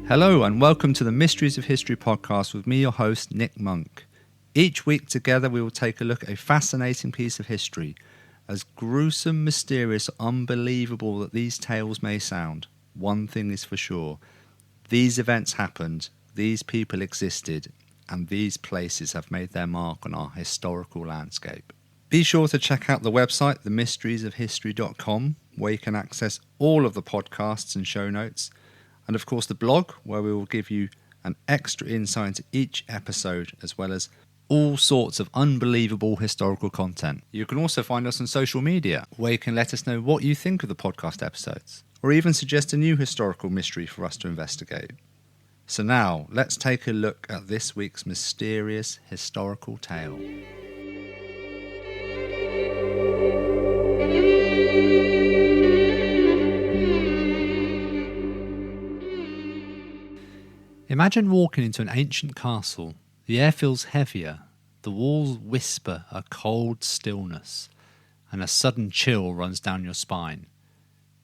Hello and welcome to the Mysteries of History podcast with me, your host, Nick Monk. Each week together we will take a look at a fascinating piece of history. As gruesome, mysterious, unbelievable that these tales may sound, one thing is for sure. These events happened, these people existed, and these places have made their mark on our historical landscape. Be sure to check out the website, themysteriesofhistory.com, where you can access all of the podcasts and show notes. And of course the blog, where we will give you an extra insight into each episode, as well as all sorts of unbelievable historical content. You can also find us on social media, where you can let us know what you think of the podcast episodes, or even suggest a new historical mystery for us to investigate. So now, let's take a look at this week's mysterious historical tale. Imagine walking into an ancient castle. The air feels heavier, the walls whisper a cold stillness, and a sudden chill runs down your spine.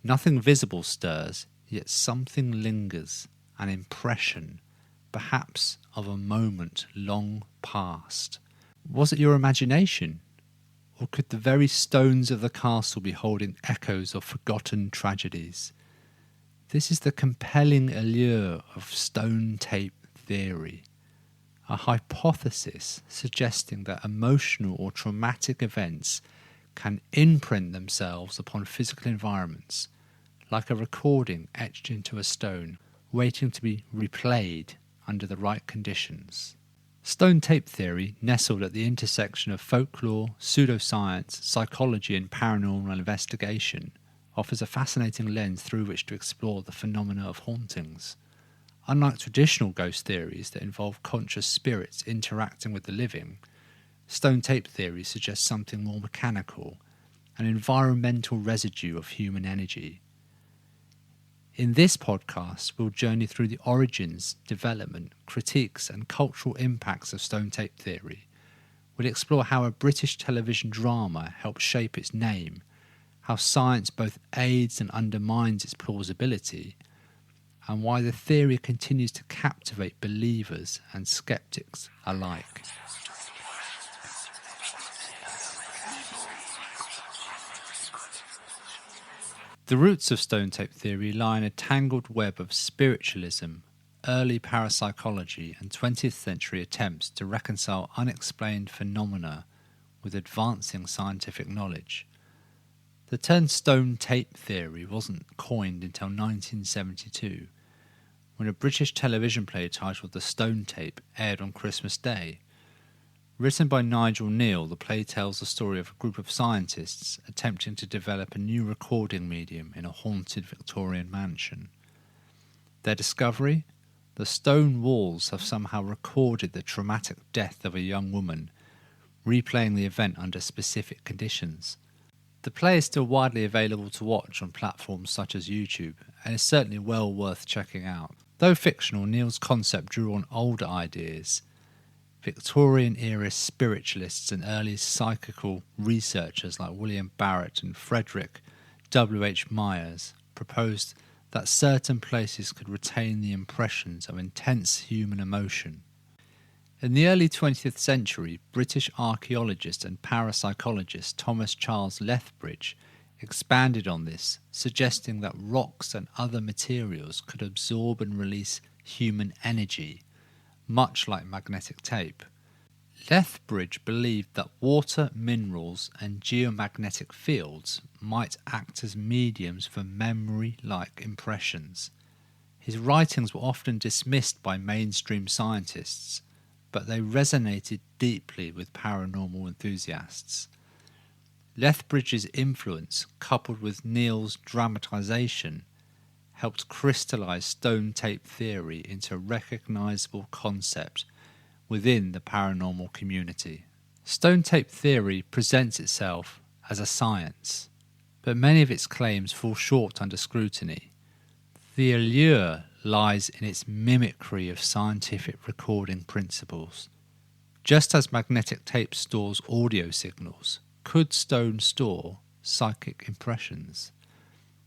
Nothing visible stirs, yet something lingers, an impression, perhaps of a moment long past. Was it your imagination? Or could the very stones of the castle be holding echoes of forgotten tragedies? This is the compelling allure of stone tape theory, a hypothesis suggesting that emotional or traumatic events can imprint themselves upon physical environments, like a recording etched into a stone, waiting to be replayed under the right conditions. Stone tape theory, nestled at the intersection of folklore, pseudoscience, psychology and paranormal investigation, offers a fascinating lens through which to explore the phenomena of hauntings. Unlike traditional ghost theories that involve conscious spirits interacting with the living, stone tape theory suggests something more mechanical, an environmental residue of human energy. In this podcast, we'll journey through the origins, development, critiques and cultural impacts of stone tape theory. We'll explore how a British television drama helped shape its name, how science both aids and undermines its plausibility, and why the theory continues to captivate believers and skeptics alike. The roots of stone tape theory lie in a tangled web of spiritualism, early parapsychology, and 20th century attempts to reconcile unexplained phenomena with advancing scientific knowledge. The term stone tape theory wasn't coined until 1972, when a British television play titled The Stone Tape aired on Christmas Day. Written by Nigel Neal, the play tells the story of a group of scientists attempting to develop a new recording medium in a haunted Victorian mansion. Their discovery? The stone walls have somehow recorded the traumatic death of a young woman, replaying the event under specific conditions. The play is still widely available to watch on platforms such as YouTube, and is certainly well worth checking out. Though fictional, Neal's concept drew on older ideas. Victorian-era spiritualists and early psychical researchers like William Barrett and Frederick W.H. Myers proposed that certain places could retain the impressions of intense human emotion. In the early 20th century, British archaeologist and parapsychologist Thomas Charles Lethbridge expanded on this, suggesting that rocks and other materials could absorb and release human energy, much like magnetic tape. Lethbridge believed that water, minerals, and geomagnetic fields might act as mediums for memory-like impressions. His writings were often dismissed by mainstream scientists, but they resonated deeply with paranormal enthusiasts. Lethbridge's influence, coupled with Neal's dramatisation, helped crystallise stone tape theory into a recognisable concept within the paranormal community. Stone tape theory presents itself as a science, but many of its claims fall short under scrutiny. The allure lies in its mimicry of scientific recording principles. Just as magnetic tape stores audio signals, could stone store psychic impressions?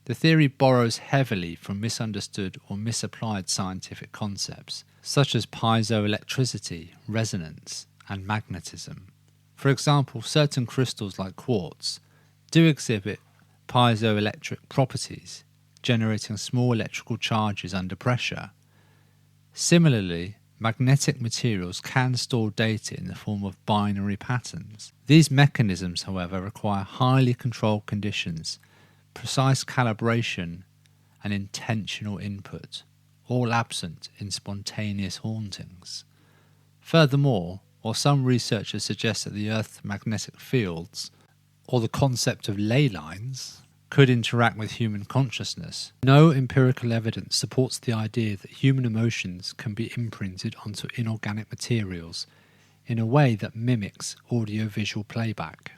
The theory borrows heavily from misunderstood or misapplied scientific concepts, such as piezoelectricity, resonance, and magnetism. For example, certain crystals like quartz do exhibit piezoelectric properties, generating small electrical charges under pressure. Similarly, magnetic materials can store data in the form of binary patterns. These mechanisms, however, require highly controlled conditions, precise calibration, and intentional input, all absent in spontaneous hauntings. Furthermore, while some researchers suggest that the Earth's magnetic fields, or the concept of ley lines, could interact with human consciousness, no empirical evidence supports the idea that human emotions can be imprinted onto inorganic materials in a way that mimics audiovisual playback.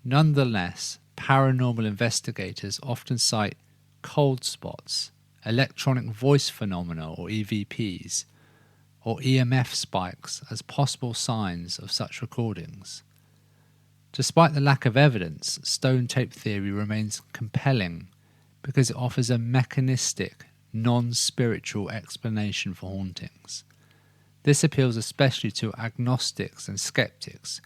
Nonetheless, paranormal investigators often cite cold spots, electronic voice phenomena or EVPs, or EMF spikes as possible signs of such recordings. Despite the lack of evidence, stone tape theory remains compelling because it offers a mechanistic, non-spiritual explanation for hauntings. This appeals especially to agnostics and skeptics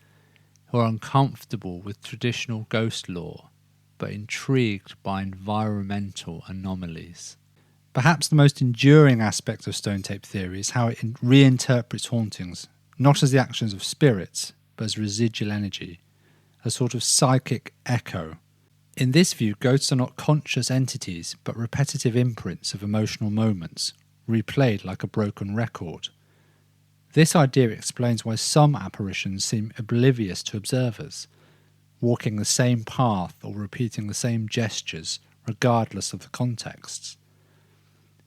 who are uncomfortable with traditional ghost lore but intrigued by environmental anomalies. Perhaps the most enduring aspect of stone tape theory is how it reinterprets hauntings, not as the actions of spirits, but as residual energy, a sort of psychic echo. In this view, ghosts are not conscious entities, but repetitive imprints of emotional moments, replayed like a broken record. This idea explains why some apparitions seem oblivious to observers, walking the same path or repeating the same gestures, regardless of the contexts.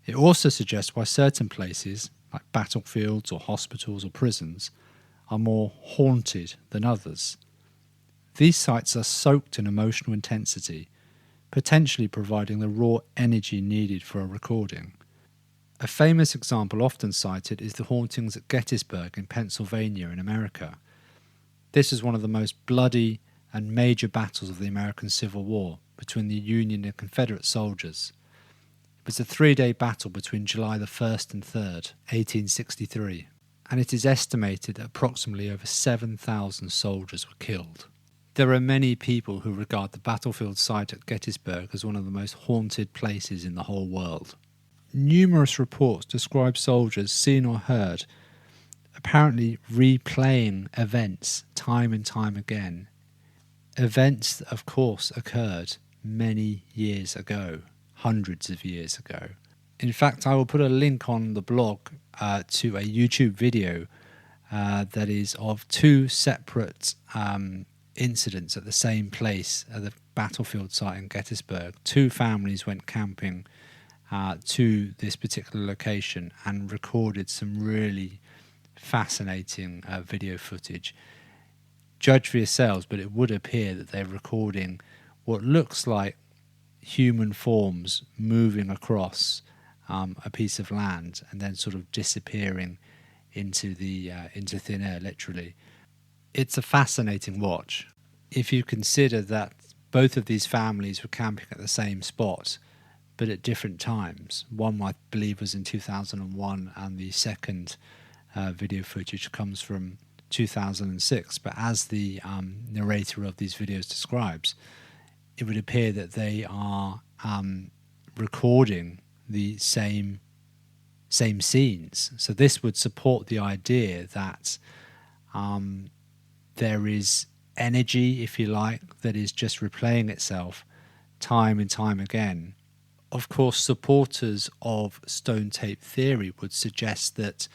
It also suggests why certain places, like battlefields or hospitals or prisons, are more haunted than others. These sites are soaked in emotional intensity, potentially providing the raw energy needed for a recording. A famous example often cited is the hauntings at Gettysburg in Pennsylvania in America. This is one of the most bloody and major battles of the American Civil War between the Union and Confederate soldiers. It was a 3-day battle between July the 1st and 3rd, 1863, and it is estimated that approximately over 7,000 soldiers were killed. There are many people who regard the battlefield site at Gettysburg as one of the most haunted places in the whole world. Numerous reports describe soldiers seen or heard apparently replaying events time and time again. Events that, of course, occurred many years ago, hundreds of years ago. In fact, I will put a link on the blog to a YouTube video that is of two separate incidents at the same place at the battlefield site in Gettysburg. Two families went camping to this particular location and recorded some really fascinating video footage. Judge for yourselves, but it would appear that they're recording what looks like human forms moving across a piece of land and then sort of disappearing into thin air, literally. It's a fascinating watch. If you consider that both of these families were camping at the same spot, but at different times. One, I believe, was in 2001, and the second video footage comes from 2006. But as the narrator of these videos describes, it would appear that they are recording the same scenes. So this would support the idea that there is energy, if you like, that is just replaying itself time and time again. Of course, supporters of stone tape theory would suggest that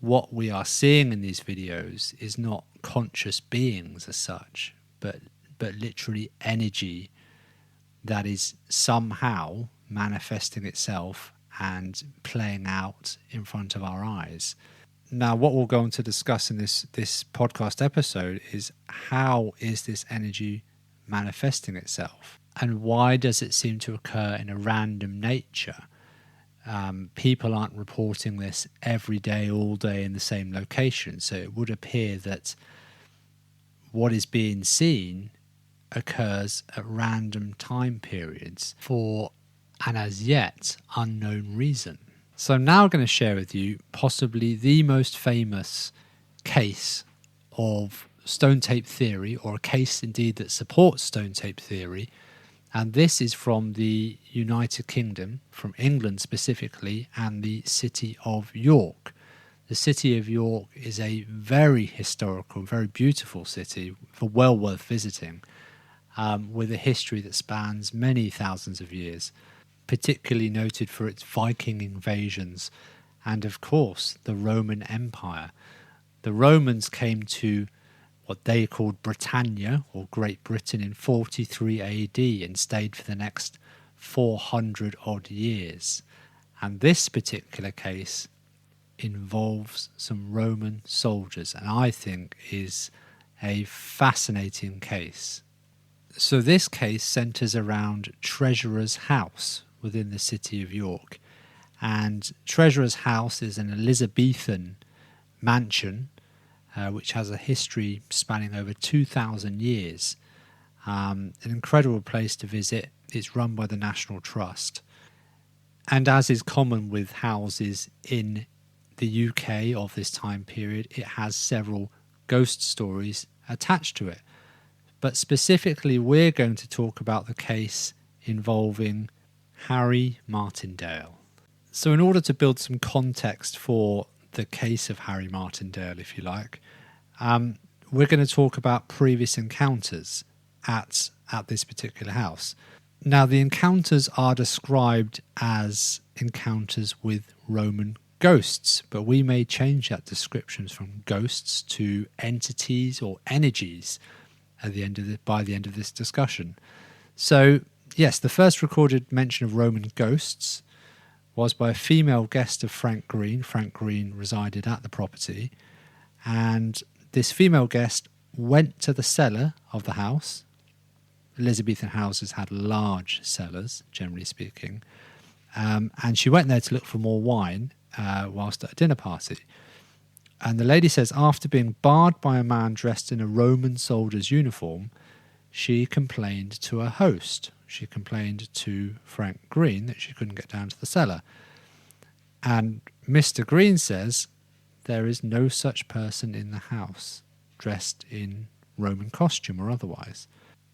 what we are seeing in these videos is not conscious beings as such, but literally energy that is somehow manifesting itself and playing out in front of our eyes. Now, what we'll go on to discuss in this podcast episode is how is this energy manifesting itself? And why does it seem to occur in a random nature? People aren't reporting this every day, all day in the same location. So it would appear that what is being seen occurs at random time periods for an as yet unknown reason. So I'm now going to share with you possibly the most famous case of stone tape theory, or a case indeed that supports stone tape theory. And this is from the United Kingdom, from England specifically, and the city of York. The city of York is a very historical, very beautiful city, well worth visiting, with a history that spans many thousands of years, particularly noted for its Viking invasions and, of course, the Roman Empire. The Romans came to what they called Britannia, or Great Britain, in 43 AD and stayed for the next 400 odd years. And this particular case involves some Roman soldiers, and I think is a fascinating case. So this case centres around Treasurer's House within the city of York. And Treasurer's House is an Elizabethan mansion which has a history spanning over 2,000 years. An incredible place to visit. It's run by the National Trust. And as is common with houses in the UK of this time period, it has several ghost stories attached to it. But specifically, we're going to talk about the case involving Harry Martindale. So in order to build some context for the case of Harry Martindale, if you like, we're going to talk about previous encounters at this particular house. Now, the encounters are described as encounters with Roman ghosts, but we may change that description from ghosts to entities or energies by the end of this discussion. So, yes, the first recorded mention of Roman ghosts was by a female guest of Frank Green. Frank Green resided at the property, and this female guest went to the cellar of the house. Elizabethan houses had large cellars, generally speaking, and she went there to look for more wine whilst at a dinner party. And the lady says after being barred by a man dressed in a Roman soldier's uniform, she complained to her host. She complained to Frank Green that she couldn't get down to the cellar. And Mr. Green says there is no such person in the house dressed in Roman costume or otherwise.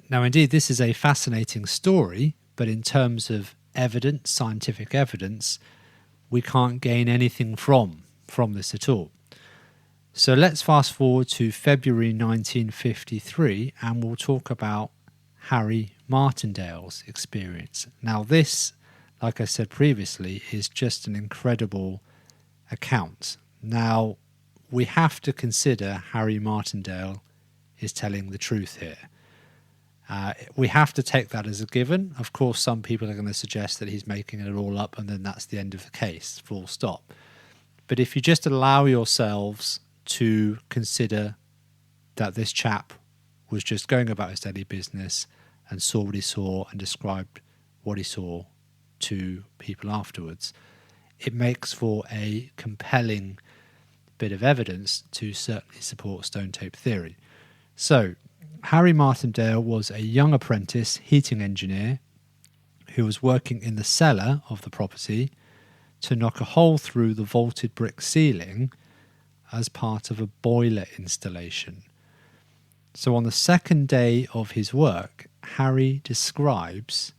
Now, indeed, this is a fascinating story, but in terms of evidence, scientific evidence, we can't gain anything from this at all. So let's fast forward to February 1953, and we'll talk about Harry Martindale's experience. Now, this, like I said previously, is just an incredible account. Now, we have to consider Harry Martindale is telling the truth here. We have to take that as a given. Of course, some people are going to suggest that he's making it all up and then that's the end of the case, full stop. But if you just allow yourselves to consider that this chap was just going about his daily business and saw what he saw and described what he saw to people afterwards, it makes for a compelling bit of evidence to certainly support stone tape theory. So, Harry Martindale was a young apprentice heating engineer who was working in the cellar of the property to knock a hole through the vaulted brick ceiling as part of a boiler installation. So on the second day of his work, Harry describes,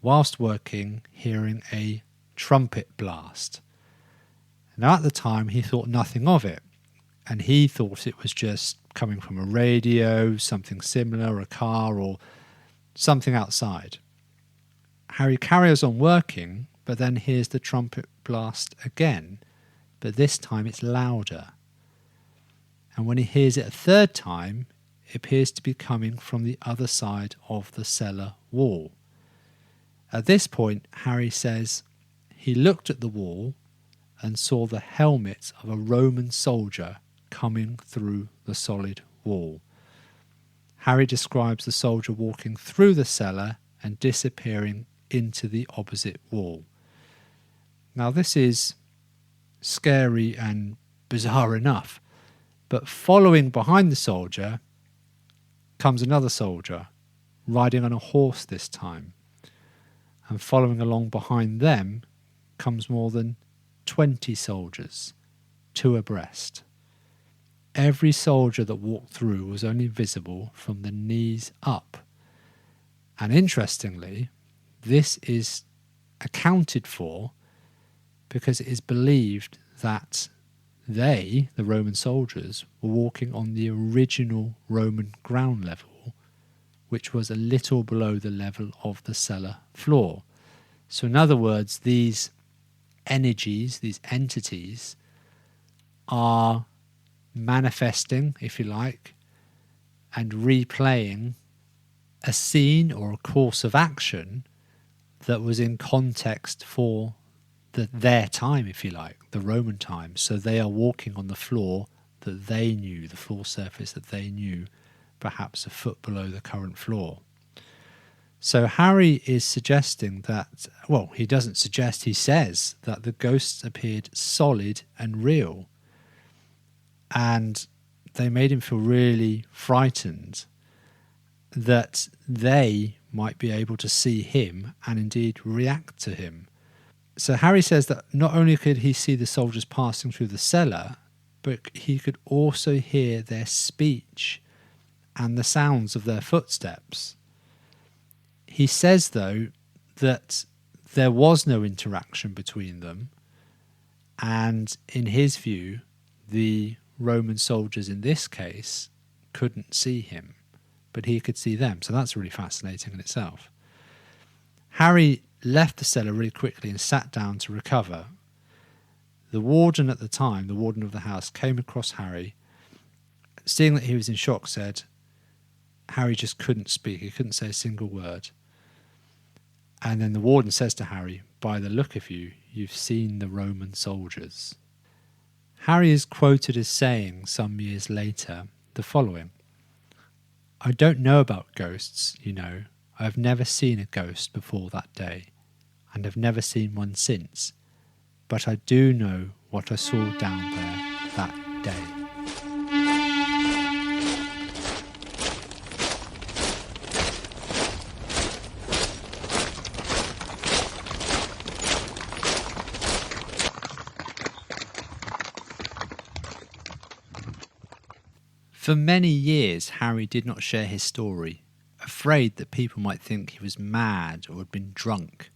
whilst working, hearing a trumpet blast. Now at the time he thought nothing of it, and he thought it was just coming from a radio, something similar, a car, or something outside. Harry carries on working, but then hears the trumpet blast again, but this time it's louder. And when he hears it a third time, it appears to be coming from the other side of the cellar wall. At this point, Harry says he looked at the wall and saw the helmet of a Roman soldier coming through the solid wall. Harry describes the soldier walking through the cellar and disappearing into the opposite wall. Now this is scary and bizarre enough, but following behind the soldier comes another soldier riding on a horse this time, and following along behind them comes more than 20 soldiers, 2 abreast. Every soldier that walked through was only visible from the knees up. And interestingly, this is accounted for because it is believed that they, the Roman soldiers, were walking on the original Roman ground level, which was a little below the level of the cellar floor. So in other words, these energies, these entities, are manifesting, if you like, and replaying a scene or a course of action that was in context for their time, if you like, the Roman time. So they are walking on the floor that they knew, the floor surface that they knew, perhaps a foot below the current floor. So Harry is suggesting that, well, he doesn't suggest, he says that the ghosts appeared solid and real. And they made him feel really frightened that they might be able to see him and indeed react to him. So Harry says that not only could he see the soldiers passing through the cellar, but he could also hear their speech and the sounds of their footsteps. He says, though, that there was no interaction between them, and in his view, the Roman soldiers in this case couldn't see him, but he could see them. So that's really fascinating in itself. Harry left the cellar really quickly and sat down to recover. The warden at the time, the warden of the house, came across Harry. Seeing that he was in shock, said, Harry just couldn't speak. He couldn't say a single word. And then the warden says to Harry, by the look of you, you've seen the Roman soldiers. Harry is quoted as saying some years later the following: I don't know about ghosts, you know. I have never seen a ghost before that day, and have never seen one since. But I do know what I saw down there that day. For many years, Harry did not share his story, afraid that people might think he was mad or had been drunk.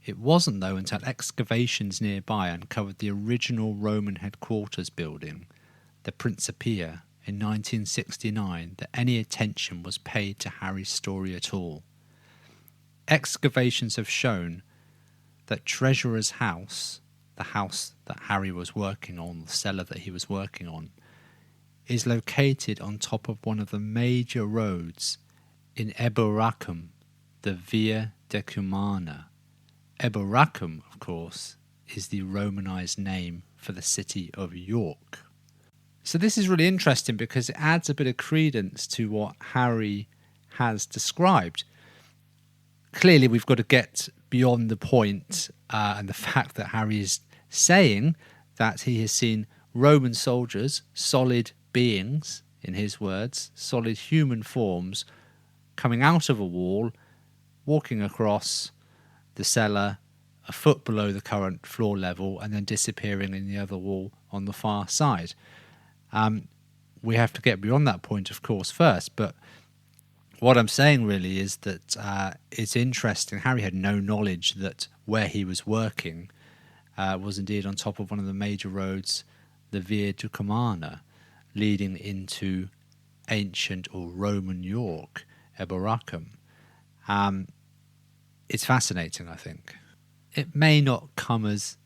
It wasn't, though, until excavations nearby uncovered the original Roman headquarters building, the Principia, in 1969, that any attention was paid to Harry's story at all. Excavations have shown that Treasurer's house, the house that Harry was working on, the cellar that he was working on, is located on top of one of the major roads in Eboracum, the Via Decumana. Eboracum, of course, is the Romanized name for the city of York. So this is really interesting because it adds a bit of credence to what Harry has described. Clearly, we've got to get beyond the point and the fact that Harry is saying that he has seen Roman soldiers, solid beings, in his words, solid human forms, coming out of a wall, walking across the cellar a foot below the current floor level, and then disappearing in the other wall on the far side. We have to get beyond that point, of course, first, but what I'm saying really is that it's interesting. Harry had no knowledge that where he was working was indeed on top of one of the major roads, the Via Decumana, leading into ancient or Roman York, Eboracum. It's fascinating, I think. It may not come as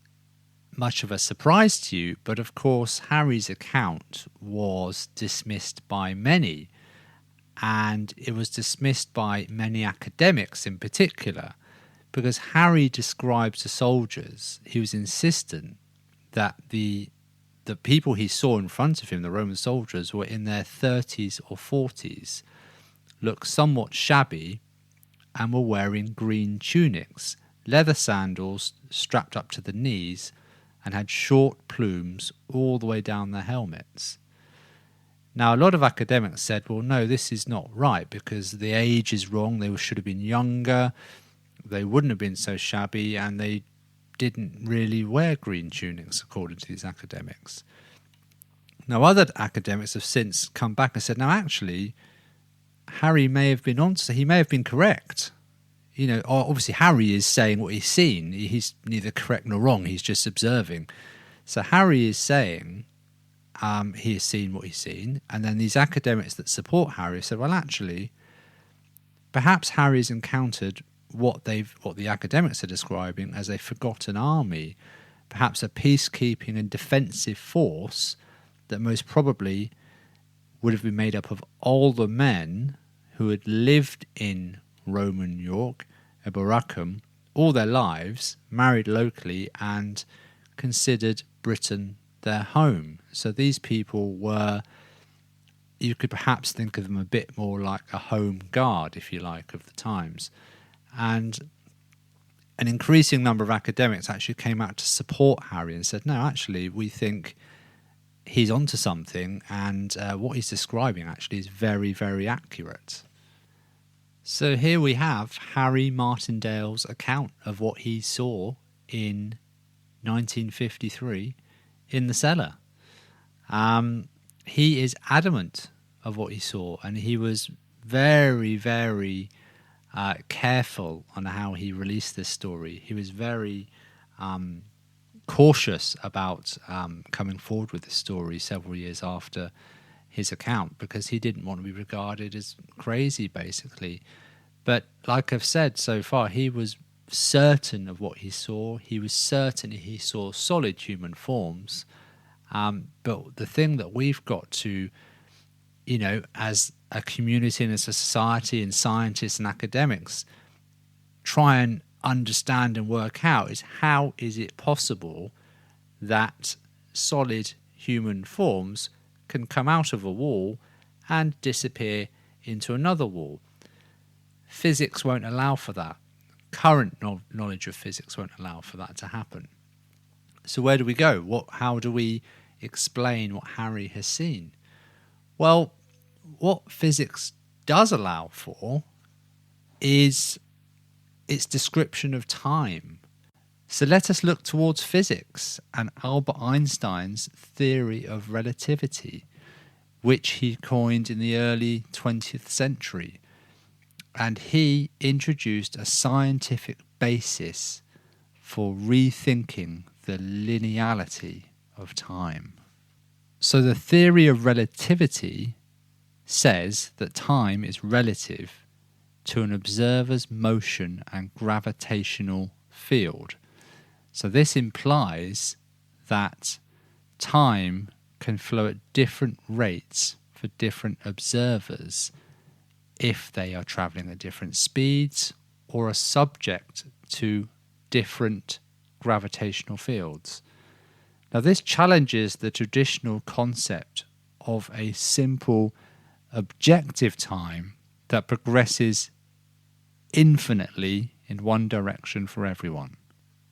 much of a surprise to you, but of course Harry's account was dismissed by many, and it was dismissed by many academics in particular, because Harry describes the soldiers. He was insistent that the people he saw in front of him, the Roman soldiers, were in their 30s or 40s, looked somewhat shabby, and were wearing green tunics, leather sandals strapped up to the knees, and had short plumes all the way down their helmets. Now, a lot of academics said, well, no, this is not right because the age is wrong. They should have been younger. They wouldn't have been so shabby, and they didn't really wear green tunics, according to these academics. Now, other academics have since come back and said, no, actually, Harry may have been he may have been correct. Obviously Harry is saying what he's seen. He's neither correct nor wrong. He's just observing. So Harry is saying he has seen what he's seen. And then these academics that support Harry said, well, actually, perhaps Harry's encountered what the academics are describing as a forgotten army, perhaps a peacekeeping and defensive force that most probably would have been made up of older men who had lived in Roman York, Eboracum, all their lives, married locally, and considered Britain their home. So these people were, you could perhaps think of them a bit more like a home guard, if you like, of the times. And an increasing number of academics actually came out to support Harry and said, no, actually, we think he's onto something, and what he's describing actually is very, very accurate. So here we have Harry Martindale's account of what he saw in 1953 in the cellar. He is adamant of what he saw, and he was very, very careful on how he released this story. He was very cautious about coming forward with this story several years after his account, because he didn't want to be regarded as crazy, basically. But like I've said so far, he was certain of what he saw. He was certain he saw solid human forms. But the thing that we've got to, as a community and as a society and scientists and academics, try and understand and work out is, how is it possible that solid human forms can come out of a wall and disappear into another wall? Physics won't allow for that. Current knowledge of physics won't allow for that to happen. So where do we go? How do we explain what Harry has seen? Well, what physics does allow for is its description of time. So let us look towards physics and Albert Einstein's theory of relativity, which he coined in the early 20th century. And he introduced a scientific basis for rethinking the linearity of time. So the theory of relativity says that time is relative to an observer's motion and gravitational field. So this implies that time can flow at different rates for different observers if they are travelling at different speeds or are subject to different gravitational fields. Now, this challenges the traditional concept of a simple objective time that progresses infinitely in one direction for everyone.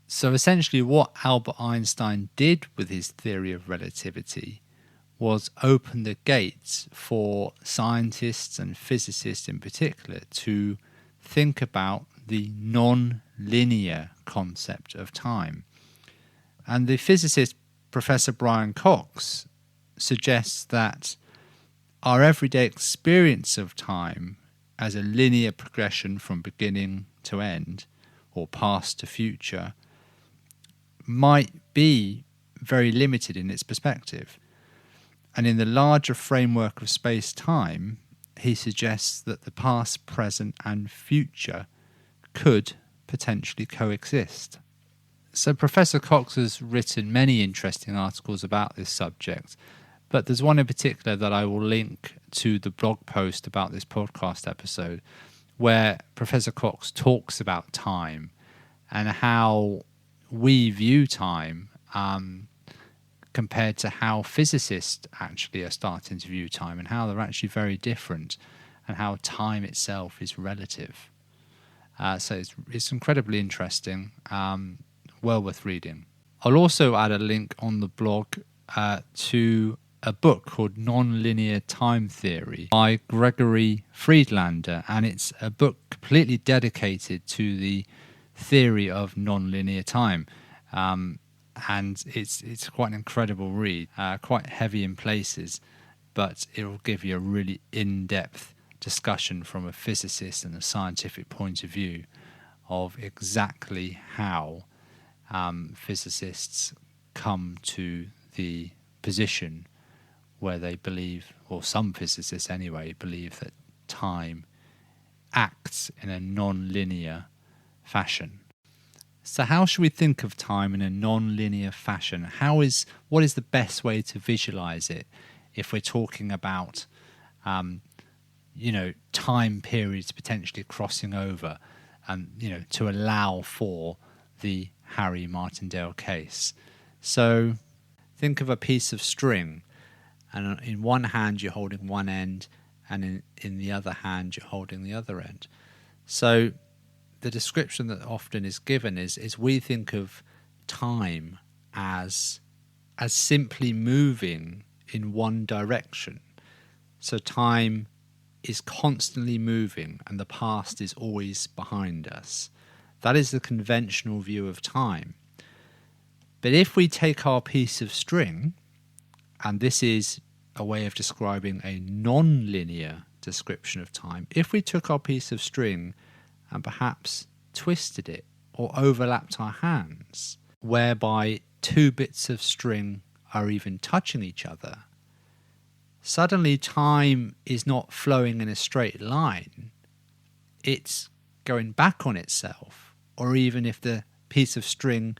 So essentially what Albert Einstein did with his theory of relativity was open the gates for scientists and physicists in particular to think about the non-linear concept of time. And the physicist Professor Brian Cox suggests that our everyday experience of time as a linear progression from beginning to end, or past to future, might be very limited in its perspective. And in the larger framework of space-time, he suggests that the past, present, and future could potentially coexist. So Professor Cox has written many interesting articles about this subject, but there's one in particular that I will link to the blog post about this podcast episode, where Professor Cox talks about time and how we view time compared to how physicists actually are starting to view time, and how they're actually very different, and how time itself is relative. So it's incredibly interesting, well worth reading. I'll also add a link on the blog to a book called Non-Linear Time Theory by Gregory Friedlander, and it's a book completely dedicated to the theory of non-linear time. And it's quite an incredible read, quite heavy in places, but it will give you a really in-depth discussion from a physicist and a scientific point of view of exactly how physicists come to the position where they believe, or some physicists anyway, believe that time acts in a non-linear fashion. So how should we think of time in a non-linear fashion? What is the best way to visualize it if we're talking about time periods potentially crossing over, and to allow for the Harry Martindale case? So think of a piece of string, and in one hand you're holding one end, and in the other hand you're holding the other end. So the description that often is given is we think of time as simply moving in one direction. So time is constantly moving and the past is always behind us. That is the conventional view of time. But if we take our piece of string, and this is a way of describing a non-linear description of time, if we took our piece of string and perhaps twisted it or overlapped our hands, whereby two bits of string are even touching each other, suddenly time is not flowing in a straight line. It's going back on itself, or even if the piece of string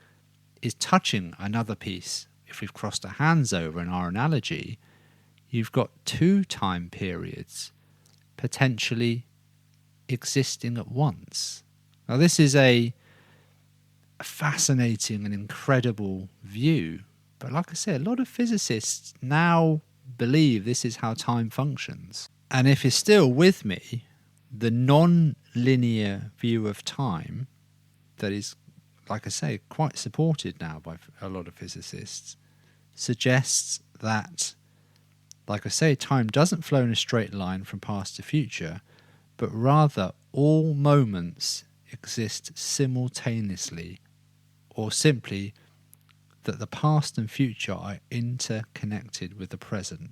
is touching another piece, if we've crossed our hands over in our analogy, you've got two time periods potentially existing at once. Now this is a fascinating and incredible view, but like I said, a lot of physicists now believe this is how time functions. And if you're still with me, the non-linear view of time that is, like I say, quite supported now by a lot of physicists suggests that, like I say, time doesn't flow in a straight line from past to future, but rather all moments exist simultaneously, or simply that the past and future are interconnected with the present.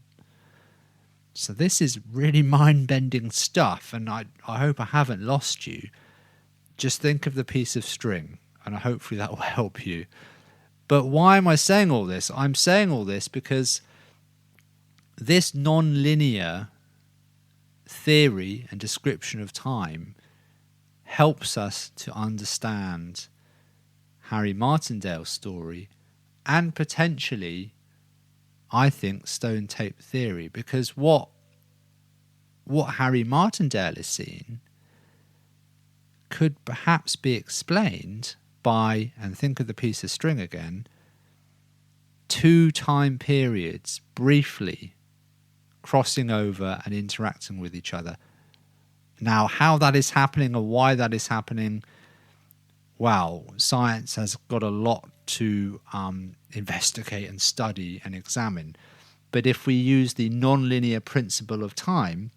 So this is really mind-bending stuff, and I hope I haven't lost you. Just think of the piece of string, and hopefully that will help you. But why am I saying all this? I'm saying all this because this non-linear theory and description of time helps us to understand Harry Martindale's story and potentially, I think, stone tape theory, because what Harry Martindale is seeing could perhaps be explained by, and think of the piece of string again, two time periods briefly crossing over and interacting with each other. Now, how that is happening or why that is happening, well, science has got a lot to investigate and study and examine. But if we use the non-linear principle of time,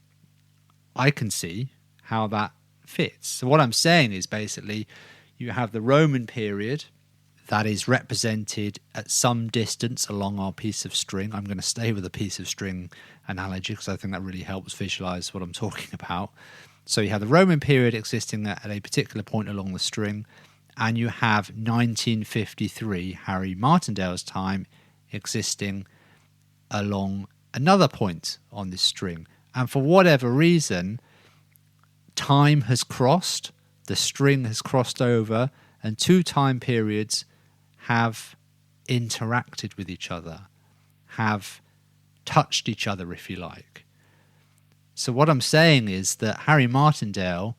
I can see how that fits. So what I'm saying is basically you have the Roman period that is represented at some distance along our piece of string. I'm going to stay with a piece of string analogy because I think that really helps visualize what I'm talking about. So you have the Roman period existing at a particular point along the string, and you have 1953, Harry Martindale's time, existing along another point on this string. And for whatever reason, time has crossed, the string has crossed over, and two time periods have interacted with each other, have touched each other, if you like. So what I'm saying is that Harry Martindale,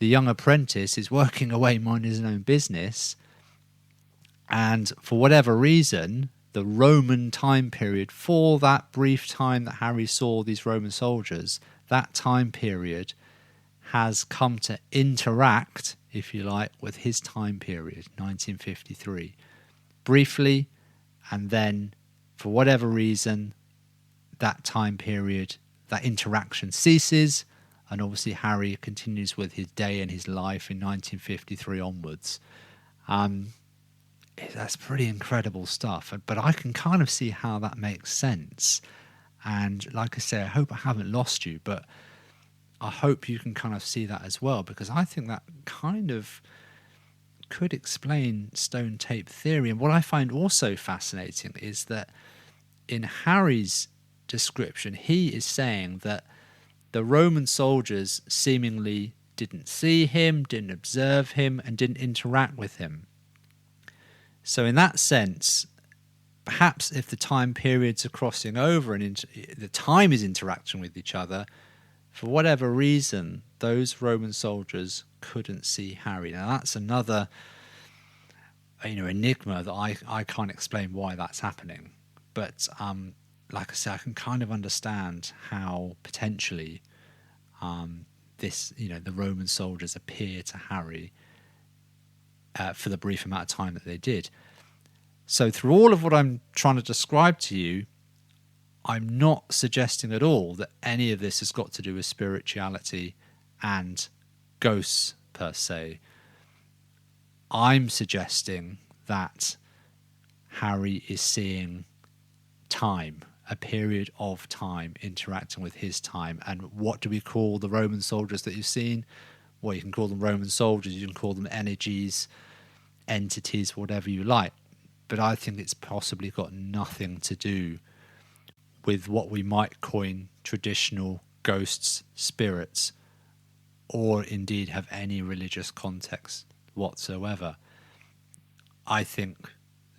the young apprentice, is working away minding his own business, and for whatever reason, the Roman time period, for that brief time that Harry saw these Roman soldiers, that time period has come to interact, if you like, with his time period, 1953. Briefly, and then, for whatever reason, that time period, that interaction ceases, and obviously Harry continues with his day and his life in 1953 onwards. That's pretty incredible stuff, but I can kind of see how that makes sense. And like I say, I hope I haven't lost you, but I hope you can kind of see that as well, because I think that kind of could explain stone tape theory. And what I find also fascinating is that in Harry's description, he is saying that the Roman soldiers seemingly didn't see him, didn't observe him, and didn't interact with him. So in that sense, perhaps if the time periods are crossing over and the time is interacting with each other, for whatever reason, those Roman soldiers couldn't see Harry. Now that's another, enigma that I can't explain why that's happening. But like I said, I can kind of understand how potentially the Roman soldiers appear to Harry for the brief amount of time that they did. So through all of what I'm trying to describe to you, I'm not suggesting at all that any of this has got to do with spirituality and ghosts per se. I'm suggesting that Harry is seeing time, a period of time interacting with his time. And what do we call the Roman soldiers that you've seen? Well, you can call them Roman soldiers, you can call them energies, entities, whatever you like. But I think it's possibly got nothing to do with what we might coin traditional ghosts, spirits, or indeed have any religious context whatsoever. I think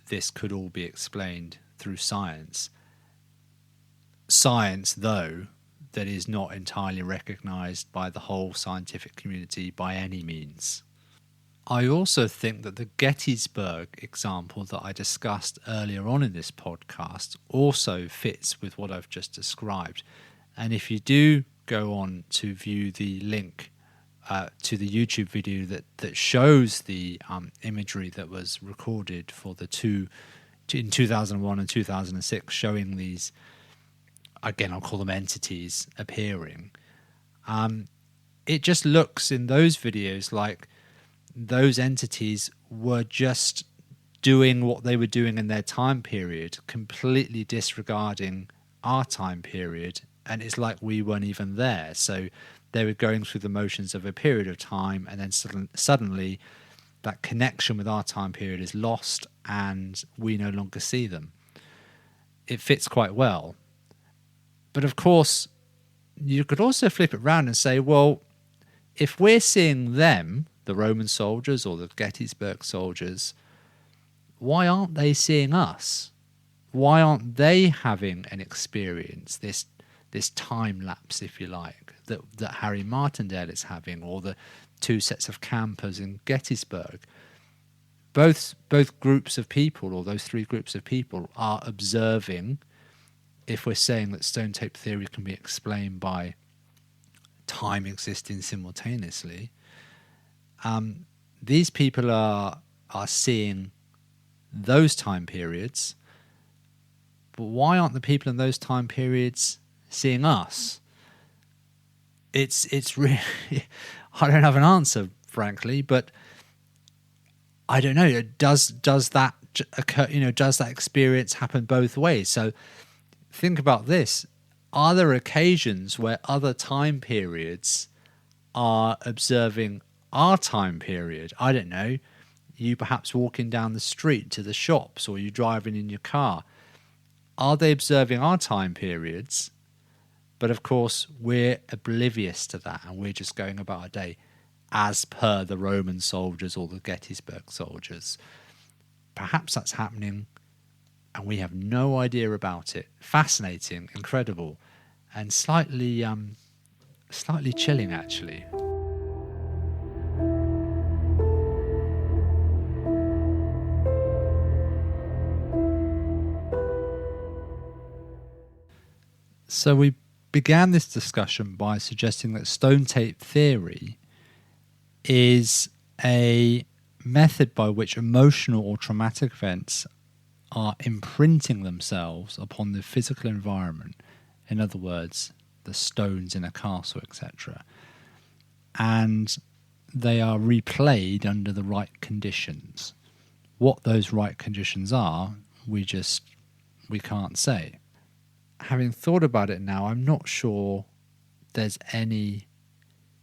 this could all be explained through science. Science, though, that is not entirely recognised by the whole scientific community by any means. I also think that the Gettysburg example that I discussed earlier on in this podcast also fits with what I've just described. And if you do go on to view the link to the YouTube video that shows the imagery that was recorded for the two in 2001 and 2006, showing these, again, I'll call them entities appearing, it just looks in those videos like those entities were just doing what they were doing in their time period, completely disregarding our time period, and it's like we weren't even there. So they were going through the motions of a period of time, and then suddenly that connection with our time period is lost and we no longer see them. It fits quite well. But of course, you could also flip it around and say, well, if we're seeing them, the Roman soldiers or the Gettysburg soldiers, why aren't they seeing us? Why aren't they having an experience, this time lapse, if you like, that Harry Martindale is having, or the two sets of campers in Gettysburg? Both groups of people, or those three groups of people, are observing. If we're saying that stone tape theory can be explained by time existing simultaneously, these people are seeing those time periods, but why aren't the people in those time periods seeing us? It's really I don't have an answer, frankly, but I don't know. Does that occur? Does that experience happen both ways? So think about this: are there occasions where other time periods are observing our time period? I don't know. You perhaps walking down the street to the shops, or you driving in your car. Are they observing our time periods? But of course, we're oblivious to that, and we're just going about our day as per the Roman soldiers or the Gettysburg soldiers. Perhaps that's happening, and we have no idea about it. Fascinating, incredible, and slightly chilling, actually. So we began this discussion by suggesting that stone tape theory is a method by which emotional or traumatic events are imprinting themselves upon the physical environment In other words, the stones in a castle, etc. And they are replayed under the right conditions. What those right conditions are, we can't say. Having thought about it now, I'm not sure there's any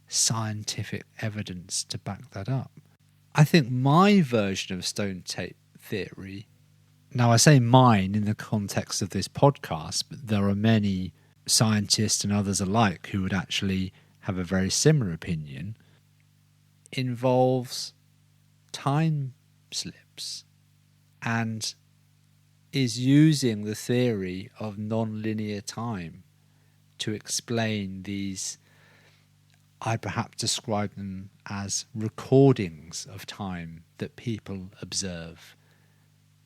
scientific evidence to back that up. I think my version of stone tape theory, now I say mine in the context of this podcast, but there are many scientists and others alike who would actually have a very similar opinion, involves time slips and is using the theory of non-linear time to explain these. I perhaps describe them as recordings of time that people observe.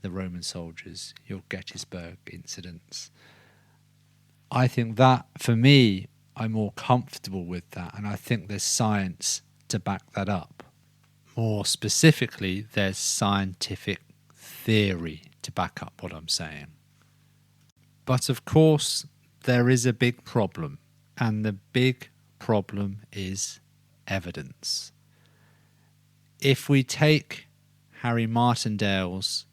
The Roman soldiers, your Gettysburg incidents. I think that, for me, I'm more comfortable with that, and I think there's science to back that up. More specifically, there's scientific theory to back up what I'm saying. But of course, there is a big problem, and the big problem is evidence. If we take Harry Martindale's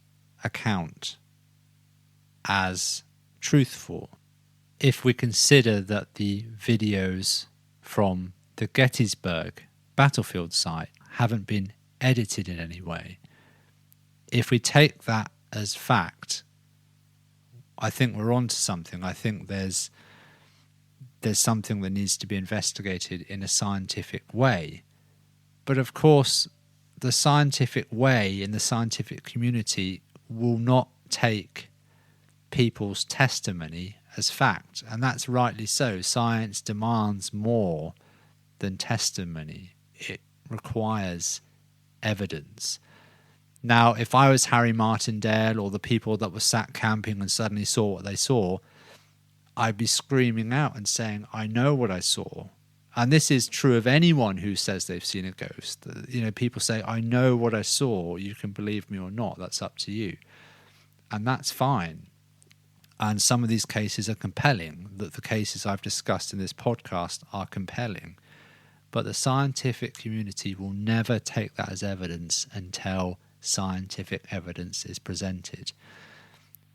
account as truthful, if we consider that the videos from the Gettysburg battlefield site haven't been edited in any way, if we take that as fact, I think we're onto something. I think there's something that needs to be investigated in a scientific way. But of course, the scientific way in the scientific community will not take people's testimony as fact, and that's rightly so. Science demands more than testimony. It requires evidence. Now, if I was Harry Martindale or the people that were sat camping and suddenly saw what they saw, I'd be screaming out and saying, I know what I saw. And this is true of anyone who says they've seen a ghost. You know, people say, I know what I saw. You can believe me or not. That's up to you. And that's fine. And some of these cases are compelling. That the cases I've discussed in this podcast are compelling. But the scientific community will never take that as evidence until scientific evidence is presented.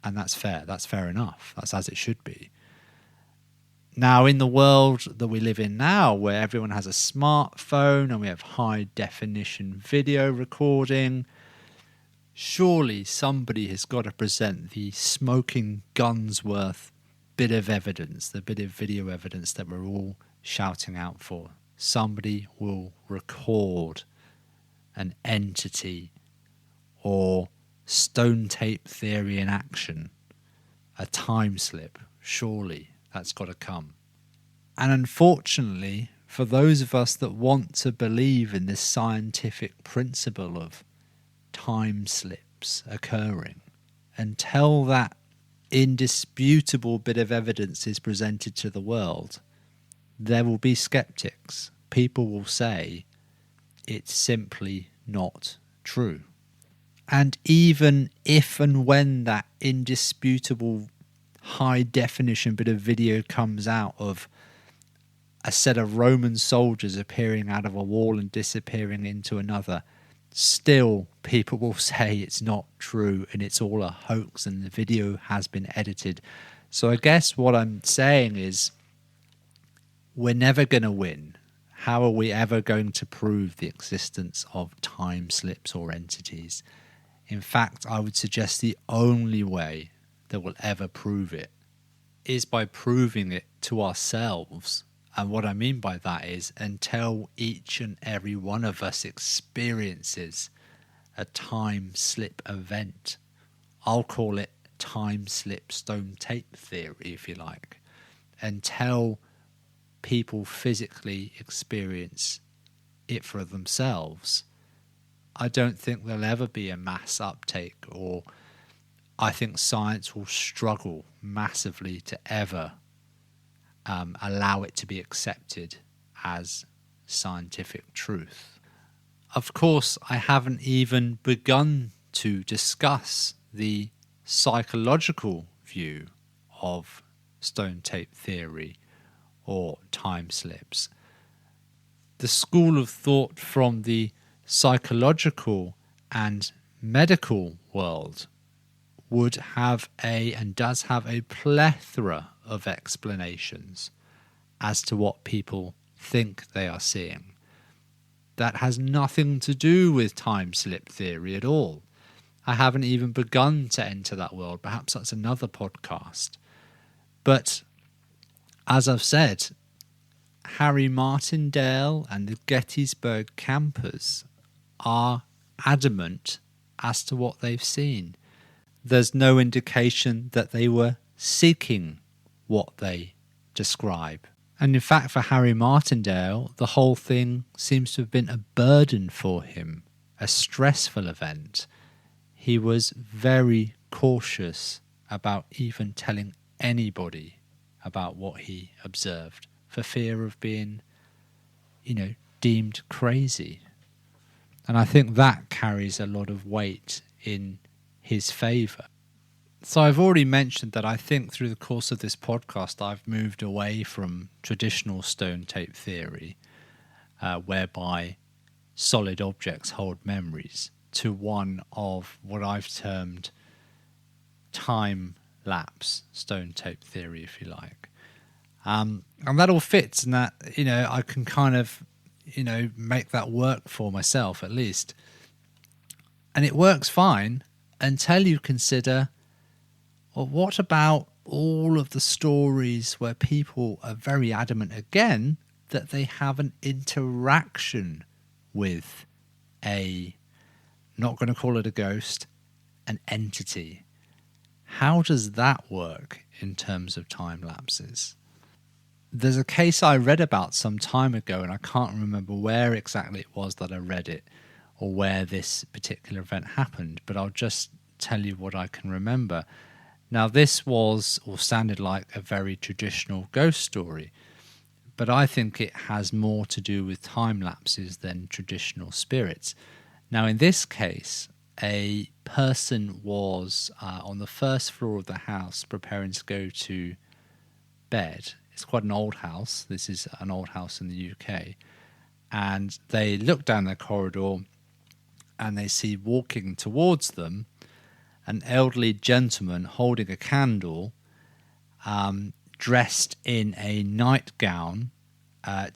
And that's fair. That's fair enough. That's as it should be. Now, in the world that we live in now, where everyone has a smartphone and we have high-definition video recording, surely somebody has got to present the smoking guns worth bit of evidence, the bit of video evidence that we're all shouting out for. Somebody will record an entity or stone tape theory in action, a time slip. Surely that's got to come. And unfortunately, for those of us that want to believe in this scientific principle of time slips occurring, until that indisputable bit of evidence is presented to the world, there will be skeptics. People will say it's simply not true. And even if and when that indisputable high-definition bit of video comes out of a set of Roman soldiers appearing out of a wall and disappearing into another, still people will say it's not true and it's all a hoax and the video has been edited. So I guess what I'm saying is we're never going to win. How are we ever going to prove the existence of time slips or entities? In fact, I would suggest the only way that will ever prove it is by proving it to ourselves. And what I mean by that is until each and every one of us experiences a time slip event. I'll call it time slip stone tape theory, if you like. Until people physically experience it for themselves, I don't think there'll ever be a mass uptake, or I think science will struggle massively to ever allow it to be accepted as scientific truth. Of course, I haven't even begun to discuss the psychological view of stone tape theory or time slips. The school of thought from the psychological and medical world would have and does have a plethora of explanations as to what people think they are seeing. That has nothing to do with time slip theory at all. I haven't even begun to enter that world. Perhaps that's another podcast. But as I've said, Harry Martindale and the Gettysburg campers are adamant as to what they've seen. There's no indication that they were seeking what they describe. And in fact, for Harry Martindale, the whole thing seems to have been a burden for him, a stressful event. He was very cautious about even telling anybody about what he observed for fear of being, deemed crazy. And I think that carries a lot of weight in his favour. So I've already mentioned that I think through the course of this podcast I've moved away from traditional stone tape theory, whereby solid objects hold memories, to one of what I've termed time-lapse stone tape theory, if you like. And that all fits, and that, I can kind of, make that work for myself at least. And it works fine until you consider, well, what about all of the stories where people are very adamant again that they have an interaction with not going to call it a ghost, an entity. How does that work in terms of time lapses? There's a case I read about some time ago, and I can't remember where exactly it was that I read it or where this particular event happened, but I'll just tell you what I can remember. Now, this was or sounded like a very traditional ghost story, but I think it has more to do with time lapses than traditional spirits. Now, in this case, a person was on the first floor of the house preparing to go to bed. It's quite an old house. This is an old house in the UK. And they look down the corridor and they see walking towards them an elderly gentleman holding a candle, dressed in a nightgown,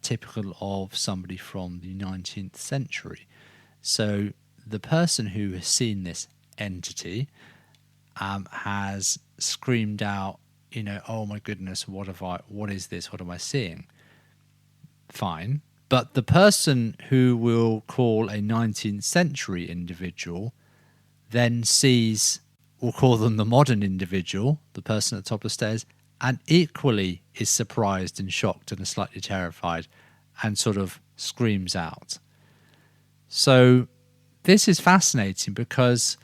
typical of somebody from the 19th century. So the person who has seen this entity has screamed out, oh my goodness, what is this? What am I seeing? Fine. But the person who we'll call a 19th century individual then sees, we'll call them the modern individual, the person at the top of the stairs, and equally is surprised and shocked and slightly terrified and sort of screams out. So this is fascinating because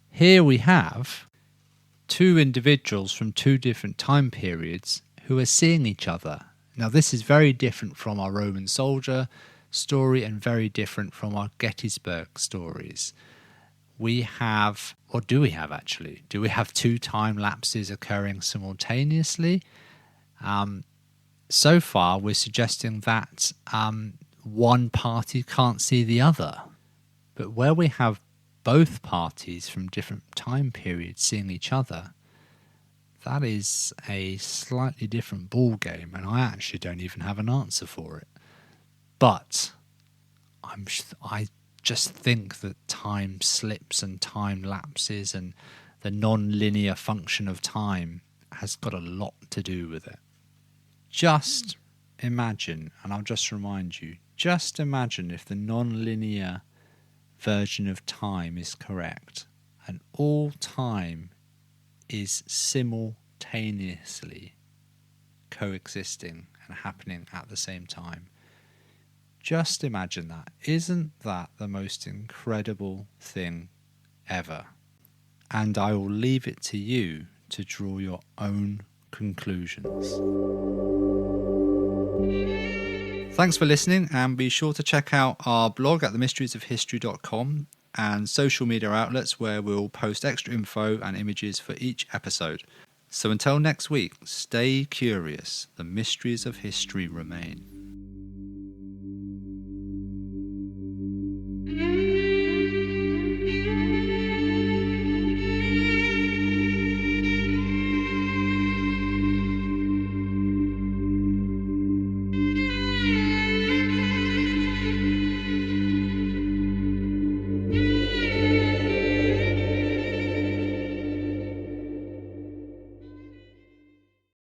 here we have two individuals from two different time periods who are seeing each other. Now, this is very different from our Roman soldier story and very different from our Gettysburg stories. We have, or do we have actually? Do we have two time lapses occurring simultaneously? So far, we're suggesting that one party can't see the other. But where we have both parties from different time periods seeing each other, that is a slightly different ball game, and I actually don't even have an answer for it. But I just think that time slips and time lapses and the non-linear function of time has got a lot to do with it. Just imagine, and I'll just remind you, just imagine if the non-linear version of time is correct and all time is simultaneously coexisting and happening at the same time. Just imagine that. Isn't that the most incredible thing ever? And I will leave it to you to draw your own conclusions. Thanks for listening, and be sure to check out our blog at themysteriesofhistory.com and social media outlets where we'll post extra info and images for each episode. So until next week, stay curious. The mysteries of history remain.